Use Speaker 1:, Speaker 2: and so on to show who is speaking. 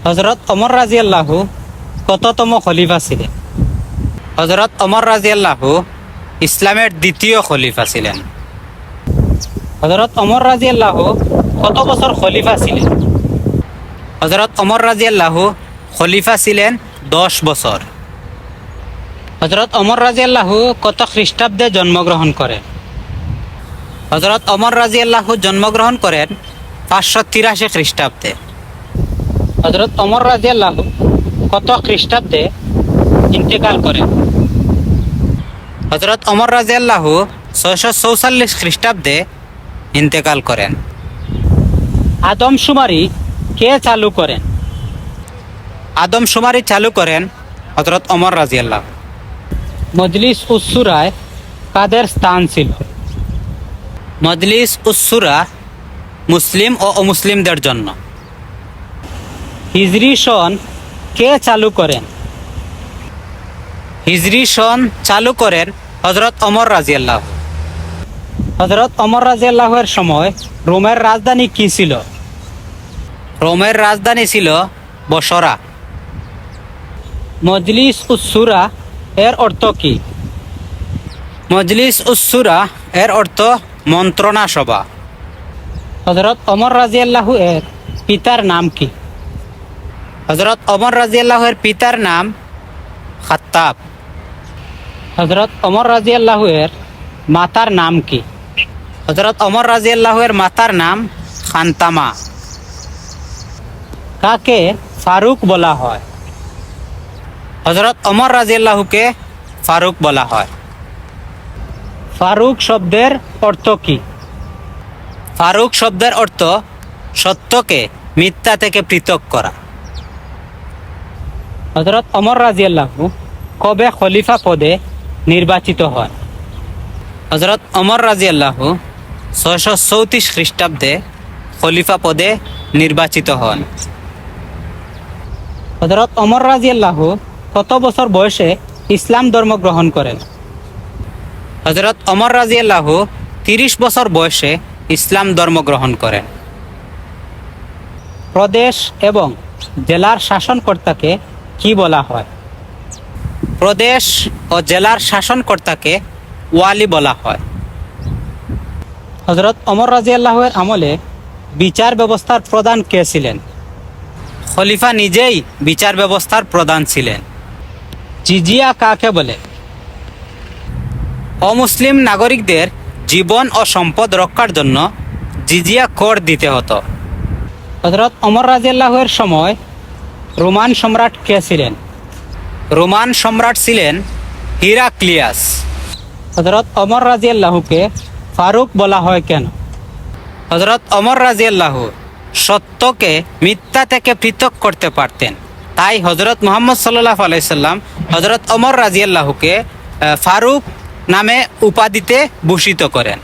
Speaker 1: হযরত ওমর রাদিয়াল্লাহু কততম খলিফা ছিলেন? হযরত ওমর রাদিয়াল্লাহু ইসলামের দ্বিতীয় খলিফা ছিলেন। হযরত ওমর রাদিয়াল্লাহু কত বছর খলিফা ছিলেন? হযরত ওমর রাদিয়াল্লাহু খলিফা ছিলেন 10 বছর। হযরত ওমর রাদিয়াল্লাহু কত খ্রিস্টাব্দে জন্মগ্রহণ করেন? হযরত ওমর রাদিয়াল্লাহু জন্মগ্রহণ করেন 583 খ্রিস্টাব্দে। হযরত ওমর রাদিয়াল্লাহু কত খ্রিস্টাব্দে ইন্তেকাল করেন? হযরত ওমর রাদিয়াল্লাহু 644 খ্রিস্টাব্দে ইন্তেকাল করেন। আদমশুমারি কে চালু করেন? আদমশুমারি চালু করেন হযরত ওমর রাদিয়াল্লাহু। মজলিস উস-সূরায় কাদের স্থান ছিল? মজলিস উস-সূরা মুসলিম ও অমুসলিমদের জন্য। হিজরি সন কে চালু করেন? হিজরি সন চালু করেন হযরত ওমর রাদিয়াল্লাহু। হযরত ওমর রাদিয়াল্লাহুর সময় রোমের রাজধানী কি ছিল? রোমের রাজধানী ছিল বসরা। মজলিস উস-সূরা এর অর্থ কি? মজলিস উস-সূরা এর অর্থ মন্ত্রণা সভা। হযরত ওমর রাদিয়াল্লাহু এর পিতার নাম কি? হযরত ওমর রাদিয়াল্লাহু এর পিতার নাম খাত্তাব। হযরত ওমর রাদিয়াল্লাহু এর মাতার নাম কি? হযরত ওমর রাদিয়াল্লাহু এর মাতার নাম খানতামা। কাকে ফারুক বলা হয়? হযরত ওমর রাদিয়াল্লাহুকে ফারুক বলা হয়। ফারুক শব্দের অর্থ কি? ফারুক শব্দের অর্থ সত্যকে মিথ্যা থেকে পৃথক করা। হযরত ওমর রাদিয়াল্লাহু কবে খলিফা পদে নির্বাচিত হন? হযরত ওমর রাদিয়াল্লাহু 634 খ্রিস্টাব্দে খলিফা পদে নির্বাচিত হন। হযরত ওমর রাদিয়াল্লাহু কত বছর বয়সে ইসলাম ধর্ম গ্রহণ করেন? হযরত ওমর রাদিয়াল্লাহু 30 বছর বয়সে ইসলাম ধর্ম গ্রহণ করেন। প্রদেশ এবং জেলার শাসনকর্তাকে কি বলা হয়? প্রদেশ ও জেলার শাসনকর্তাকে ওয়ালি বলা হয়। হযরত ওমর রাদিয়াল্লাহু এর আমলে বিচার ব্যবস্থার প্রধান কে ছিলেন? খলিফা নিজেই বিচার ব্যবস্থার প্রধান ছিলেন। জিজিয়া কাকে বলে? অমুসলিম নাগরিকদের জীবন ও সম্পদ রক্ষার জন্য জিজিয়া কর দিতে হতো। হযরত ওমর রাদিয়াল্লাহু এর সময় রোমান সম্রাট কে ছিলেন? রোমান সম্রাট ছিলেন হিরাক্লিয়াস। হযরত ওমর রাদিয়াল্লাহুকে ফারুক বলা হয় কেন? হযরত ওমর রাদিয়াল্লাহু সত্যকে মিথ্যা থেকে পৃথক করতে পারতেন, তাই হযরত মুহাম্মদ সাল্লাল্লাহু আলাইহি সাল্লাম হযরত ওমর রাদিয়াল্লাহুকে ফারুক নামে উপাধিতে ভূষিত করেন।